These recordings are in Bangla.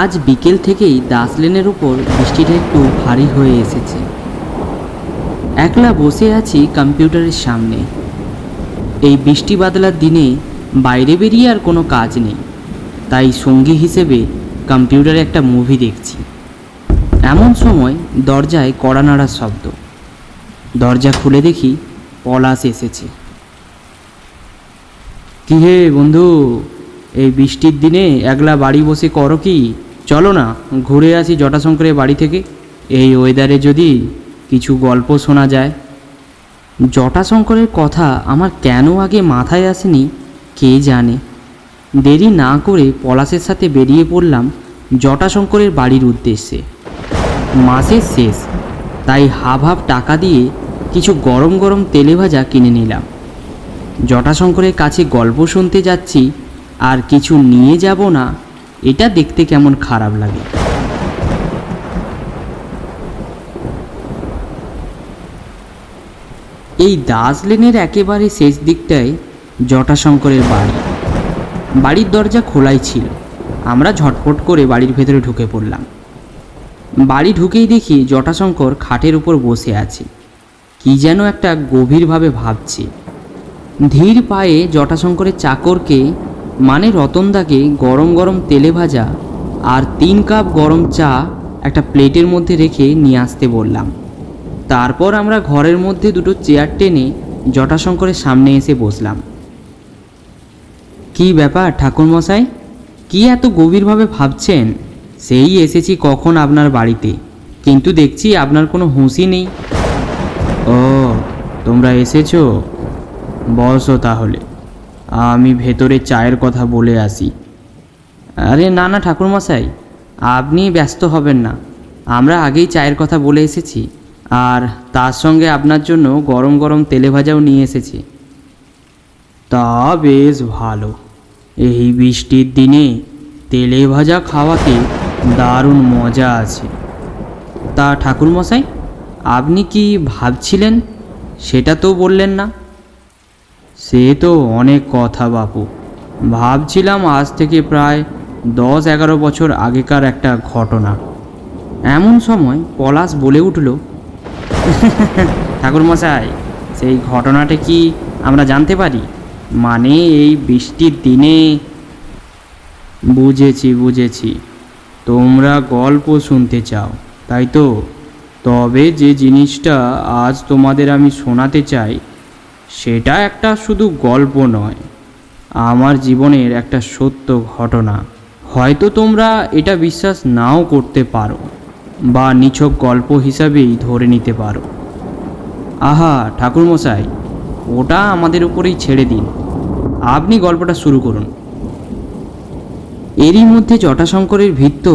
আজ বিকেল থেকেই দাস লেনের উপর বৃষ্টিটা একটু ভারী হয়ে এসেছে। একলা বসে আছি কম্পিউটারের সামনে। এই বৃষ্টি বাদলার দিনে বাইরে বেরিয়ে আর কোনো কাজ নেই, তাই সঙ্গী হিসেবে কম্পিউটারে একটা মুভি দেখছি। এমন সময় দরজায় কড়া নাড়ার শব্দ। দরজা খুলে দেখি পলাশ এসেছে। কি হে বন্ধু, এই বৃষ্টির দিনে একলা বাড়ি বসে করো কি? চলো না ঘুরে আসি জটাশঙ্করের বাড়ি থেকে। এই ওয়েদারে যদি কিছু গল্প শোনা যায়। জটাশঙ্করের কথা আমার কেন আগে মাথায় আসেনি কে জানে। দেরি না করে পলাশের সাথে বেরিয়ে পড়লাম জটাশঙ্করের বাড়ির উদ্দেশ্যে। মাসের শেষ, তাই হাফ হাফ টাকা দিয়ে কিছু গরম গরম তেলে ভাজা কিনে নিলাম। জটাশঙ্করের কাছে গল্প শুনতে যাচ্ছি আর কিছু নিয়ে যাব না, এটা দেখতে কেমন খারাপ লাগে। এই দাস লেনের একেবারে শেষ দিকটায় জটাশঙ্করের বাড়ি। বাড়ির দরজা খোলাই ছিল। আমরা ঝটপট করে বাড়ির ভেতরে ঢুকে পড়লাম। বাড়ি ঢুকেই দেখি জটাশঙ্কর খাটের উপর বসে আছে, কি যেন একটা গভীরভাবে ভাবছে। ধীর পায়ে জটাশঙ্করের চাকরকে মানে রতনদাকে গরম গরম তেলে ভাজা আর 3 কাপ গরম চা একটা প্লেটের মধ্যে রেখে নিয়ে আসতে বললাম। তারপর আমরা ঘরের মধ্যে দুটো চেয়ার টেনে জটাশঙ্করের সামনে এসে বসলাম। কি ব্যাপার ঠাকুরমশাই, কি এত গভীরভাবে ভাবছেন? সেই এসেছি কখন আপনার বাড়িতে, কিন্তু দেখছি আপনার কোনো হুঁশই নেই। ও, তোমরা এসেছো, বসো তাহলে, আমি ভেতরে চায়ের কথা বলে আসি। আরে না না ঠাকুরমশাই, আপনি ব্যস্ত হবেন না, আমরা আগেই চায়ের কথা বলে এসেছি, আর তার সঙ্গে আপনার জন্য গরম গরম তেলে ভাজাও নিয়ে এসেছি। তা বেশ ভালো, এই বৃষ্টির দিনে তেলে ভাজা খাওয়াতে দারুণ মজা আছে। তা ঠাকুরমশাই, আপনি কি ভাবছিলেন সেটা তো বললেন না? সে তো অনেক কথা বাপু, ভাবছিলাম আজ থেকে প্রায় 10-11 বছর আগেকার একটা ঘটনা। এমন সময় পলাশ বলে উঠল, ঠাকুরমশাই, সেই ঘটনাটা কি আমরা জানতে পারি? মানে এই বৃষ্টির দিনে। বুঝেছি, তোমরা গল্প শুনতে চাও, তাই তো? তবে যে জিনিসটা আজ তোমাদের আমি শোনাতে চাই সেটা একটা শুধু গল্প নয়, আমার জীবনের একটা সত্য ঘটনা। হয়তো তোমরা এটা বিশ্বাস নাও করতে পারো বা নিছক গল্প হিসাবেই ধরে নিতে পারো। আহা ঠাকুরমশাই, ওটা আমাদের উপরেই ছেড়ে দিন, আপনি গল্পটা শুরু করুন। এরই মধ্যে জটাশঙ্করের ভৃত্য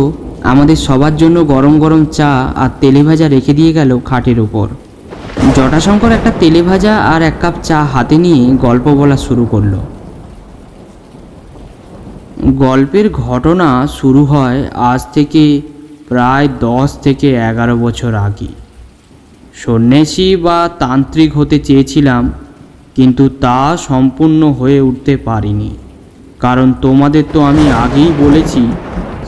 আমাদের সবার জন্য গরম গরম চা আর তেলে ভাজা রেখে দিয়ে গেল খাটের উপর। জটাশঙ্কর একটা তেলে ভাজা আর 1 কাপ চা হাতে নিয়ে গল্প বলা শুরু করলো। গল্পের ঘটনা শুরু হয় আজ থেকে প্রায় 10 থেকে 11 বছর আগে। সন্ন্যাসী বা তান্ত্রিক হতে চেয়েছিলাম, কিন্তু তা সম্পূর্ণ হয়ে উঠতে পারিনি। কারণ তোমাদের তো আমি আগেই বলেছি,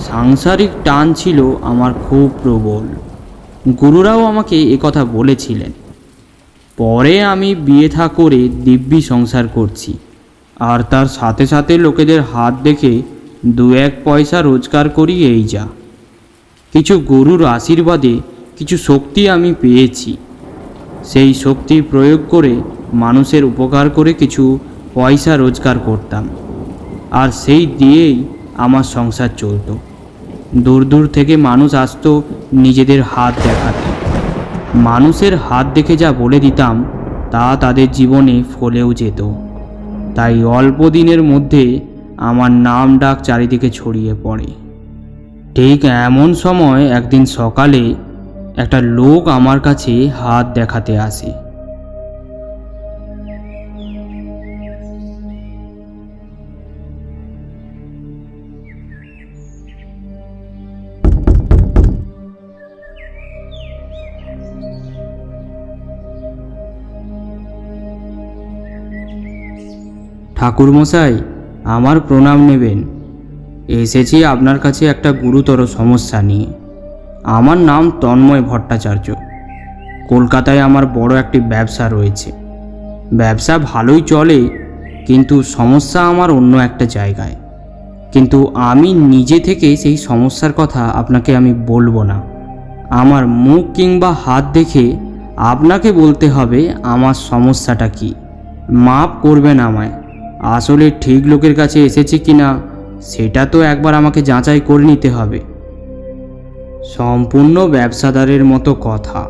সাংসারিক টান ছিল আমার খুব প্রবল। গুরুরাও আমাকে একথা বলেছিলেন। পরে আমি বিয়ে থা করে দিব্যি সংসার করছি, আর তার সাথে সাথে লোকেদের হাত দেখে 2-1 পয়সা রোজগার করি, এই যা। কিছু গুরুর আশীর্বাদে কিছু শক্তি আমি পেয়েছি, সেই শক্তি প্রয়োগ করে মানুষের উপকার করে কিছু পয়সা রোজগার করতাম, আর সেই দিয়েই আমার সংসার চলত। দূর দূর থেকে মানুষ আসতো নিজেদের হাত দেখাতে। মানুষের হাত দেখে যা বলে দিতাম তা তাদের জীবনে ফলেও যেত। তাই অল্প দিনের মধ্যে আমার নাম ডাক চারিদিকে ছড়িয়ে পড়ে। ঠিক এমন সময় একদিন সকালে একটা লোক আমার কাছে হাত দেখাতে আসে। ঠাকুরমশাই, আমার প্রণাম নেবেন। এসেছি আপনার কাছে একটা গুরুতর সমস্যা নিয়ে। আমার নাম তন্ময় ভট্টাচার্য। কলকাতায় আমার বড় একটি ব্যবসা রয়েছে। ব্যবসা ভালোই চলে, কিন্তু সমস্যা আমার অন্য একটা জায়গায়। কিন্তু আমি নিজে থেকে সেই সমস্যার কথা আপনাকে আমি বলবো না। আমার মুখ কিংবা হাত দেখে আপনাকে বলতে হবে আমার সমস্যাটা কি। মাপ করবেন আমায়। আসলে ঠিক লোকের কাছে এসেছি কিনা সেটা তো একবার আমাকে যাচাই করে নিতে হবে। সম্পূর্ণ ব্যবসাদারের মতো কথা।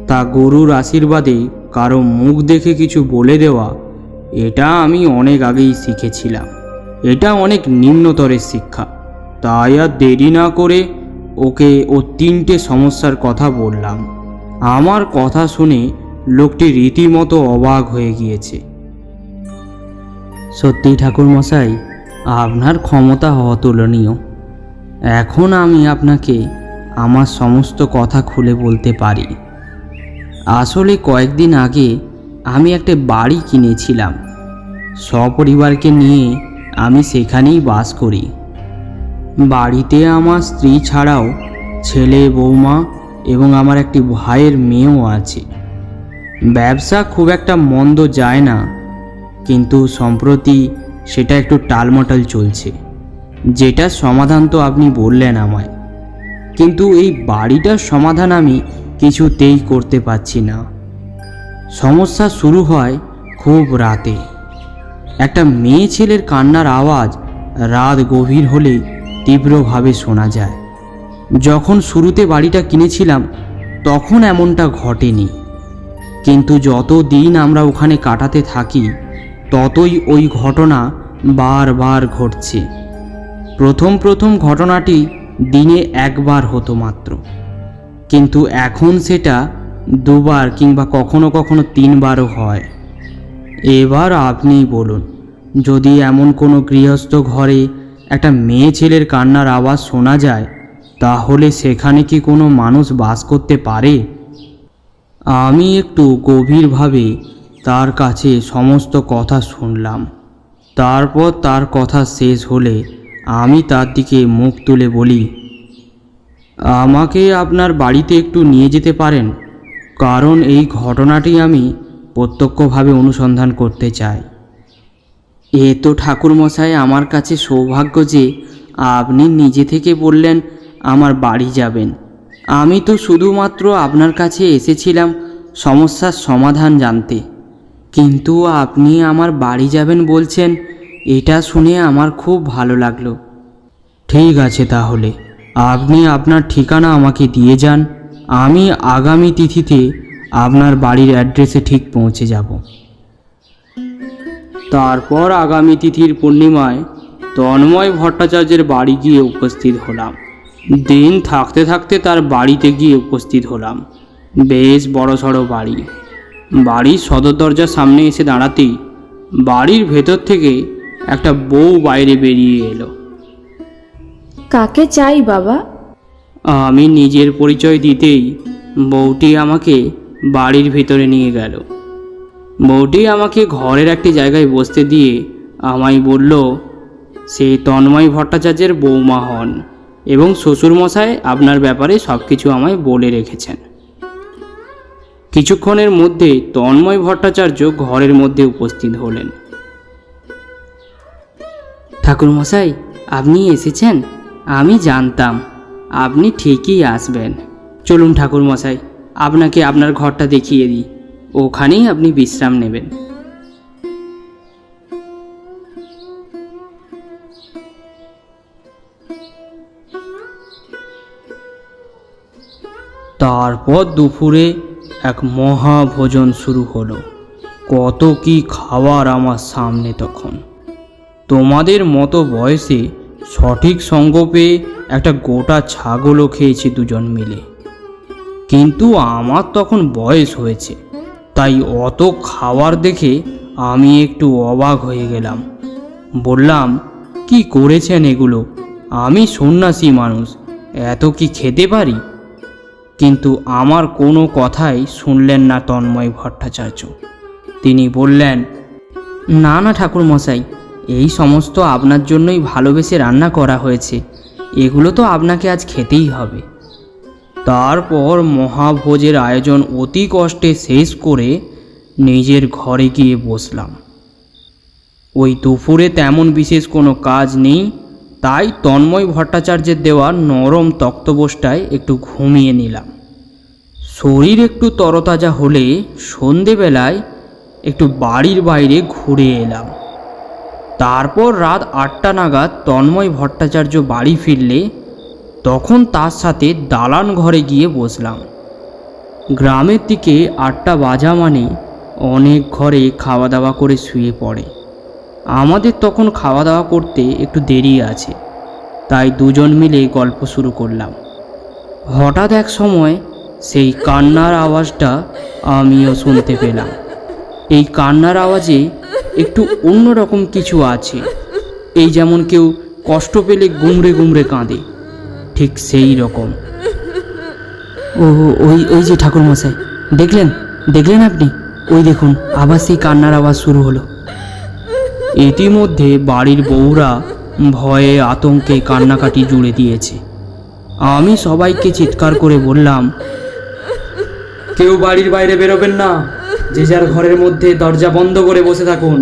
তা গরুর আশীর্বাদে কারো মুখ দেখে কিছু বলে দেওয়া, এটা আমি অনেক আগেই শিখেছিলাম। এটা অনেক নিম্নতরের শিক্ষা। তাই আর দেরি না করে ওকে ও 3টে সমস্যার কথা বললাম। আমার কথা শুনে লোকটি রীতিমতো অবাক হয়ে গিয়েছে। সত্যি ঠাকুরমশাই, আপনার ক্ষমতা অতুলনীয়। এখন আমি আপনাকে আমার সমস্ত কথা খুলে বলতে পারি। আসলে কয়েকদিন আগে আমি একটা বাড়ি কিনেছিলাম। সপরিবারকে নিয়ে আমি সেখানেই বাস করি। বাড়িতে আমার স্ত্রী ছাড়াও ছেলে, বৌমা এবং আমার একটি ভাইয়ের মেয়েও আছে। ব্যবসা খুব একটা মন্দ যায় না, কিন্তু সম্প্রতি সেটা একটু টালমাটাল চলছে। যেটার সমাধান তো আপনি বললেন আমায়, কিন্তু এই বাড়িটার সমাধান আমি কিছুতেই করতে পারছি না। সমস্যা শুরু হয় খুব রাতে। একটা মেয়ে ছেলের কান্নার আওয়াজ রাত গভীর হলে তীব্রভাবে শোনা যায়। যখন শুরুতে বাড়িটা কিনেছিলাম তখন এমনটা ঘটেনি, কিন্তু যত দিন আমরা ওখানে কাটাতে থাকি ততই ওই ঘটনা বারবার ঘটছে। প্রথম ঘটনাটি দিনে একবার হতো মাত্র, কিন্তু এখন সেটা 2বার কিংবা কখনো কখনো 3বারও হয়। এবার আপনিই বলুন, যদি এমন কোনো গৃহস্থ ঘরে একটা মেয়ে ছেলের কান্নার আওয়াজ শোনা যায়, তাহলে সেখানে কি কোনো মানুষ বাস করতে পারে? আমি একটু গভীরভাবে তার কাছে সমস্ত কথা শুনলাম। তারপর তার কথা শেষ হলে আমি তার দিকে মুখ তুলে বলি, আমাকে আপনার বাড়িতে একটু নিয়ে যেতে পারেন? কারণ এই ঘটনাটি আমি প্রত্যক্ষভাবে অনুসন্ধান করতে চাই। এ তো ঠাকুরমশাই আমার কাছে সৌভাগ্য যে আপনি নিজে থেকে বললেন আমার বাড়ি যাবেন। আমি তো শুধুমাত্র আপনার কাছে এসেছিলাম সমস্যার সমাধান জানতে, কিন্তু আপনি আমার বাড়ি যাবেন বলছেন, এটা শুনে আমার খুব ভালো লাগলো। ঠিক আছে, তাহলে আপনি আপনার ঠিকানা আমাকে দিয়ে যান। আমি আগামী তিথিতে আপনার বাড়ির অ্যাড্রেসে ঠিক পৌঁছে যাব। তারপর আগামী তিথির পূর্ণিমায় তন্ময় ভট্টাচার্যের বাড়ি গিয়ে উপস্থিত হলাম। দিন থাকতে থাকতে তার বাড়িতে গিয়ে উপস্থিত হলাম। বেশ বড়সড় বাড়ি। বাড়ির সদর দরজার সামনে এসে দাঁড়াতেই বাড়ির ভেতর থেকে একটা বউ বাইরে বেরিয়ে এলো। কাকে চাই বাবা? আমি নিজের পরিচয় দিতেই বউটি আমাকে বাড়ির ভেতরে নিয়ে গেল। বউটি আমাকে ঘরের একটি জায়গায় বসতে দিয়ে আমায় বলল, সে তন্ময় ভট্টাচার্যের বৌমা হন এবং শ্বশুরমশাই আপনার ব্যাপারে সব কিছু আমায় বলে রেখেছেন। কিছুক্ষণের মধ্যে তন্ময় ভট্টাচার্য ঘরের মধ্যে উপস্থিত হলেন। ঠাকুরমশাই, আপনি এসেছেন? আমি জানতাম আপনি ঠিকই আসবেন। চলুন ঠাকুরমশাই, আপনাকে আপনার ঘরটা দেখিয়ে দিই। ওখানেই আপনি বিশ্রাম নেবেন। তারপর দুপুরে এক মহাভোজন শুরু হলো। কত কি খাবার আমার সামনে তখন। তোমাদের মতো বয়সে সঠিক সঙ্গ পেয়ে একটা গোটা ছাগলও খেয়েছি দুজন মিলে, কিন্তু আমার তখন বয়স হয়েছে, তাই অত খাবার দেখে আমি একটু অবাক হয়ে গেলাম। বললাম, কি করেছেন এগুলো? আমি সন্ন্যাসী মানুষ, এত কি খেতে পারি? কিন্তু আমার কোনো কথাই শুনলেন না তন্ময় ভট্টাচার্য। তিনি বললেন, না না ঠাকুরমশাই, এই সমস্ত আপনার জন্যই ভালোবেসে রান্না করা হয়েছে, এগুলো তো আপনাকে আজ খেতেই হবে। তারপর মহাভোজের আয়োজন অতি কষ্টে শেষ করে নিজের ঘরে গিয়ে বসলাম। ওই দুপুরে তেমন বিশেষ কোনো কাজ নেই, তাই তন্ময় ভট্টাচার্যের দেওয়া নরম তক্তপোষটায় একটু ঘুমিয়ে নিলাম। শরীর একটু তরতাজা হলে সন্ধেবেলায় একটু বাড়ির বাইরে ঘুরে এলাম। তারপর রাত 8টা নাগাদ তন্ময় ভট্টাচার্য বাড়ি ফিরলে তখন তার সাথে দালান ঘরে গিয়ে বসলাম। গ্রামের দিকে 8টা বাজা মানে অনেক ঘরে খাওয়া দাওয়া করে শুয়ে পড়ে। আমাদের তখন খাওয়া দাওয়া করতে একটু দেরি আছে, তাই দুজন মিলে গল্প শুরু করলাম। হঠাৎ এক সময় সেই কান্নার আওয়াজটা আমিও শুনতে পেলাম। এই কান্নার আওয়াজে একটু অন্যরকম কিছু আছে, এই যেমন কেউ কষ্ট পেলে গুমড়ে গুমড়ে কাঁদে, ঠিক সেই রকম। ও ওই ওই যে ঠাকুরমশাই, দেখলেন আপনি? ওই দেখুন, আবার সেই কান্নার আওয়াজ শুরু হলো। ইতিমধ্যে বাড়ির বউরা ভয়ে আতঙ্কে কান্নাকাটি জুড়ে দিয়েছে। আমি সবাইকে চিৎকার করে বললাম, কেউ বাড়ির বাইরে বেরোবেন না, যে যার ঘরের মধ্যে দরজা বন্ধ করে বসে থাকুন,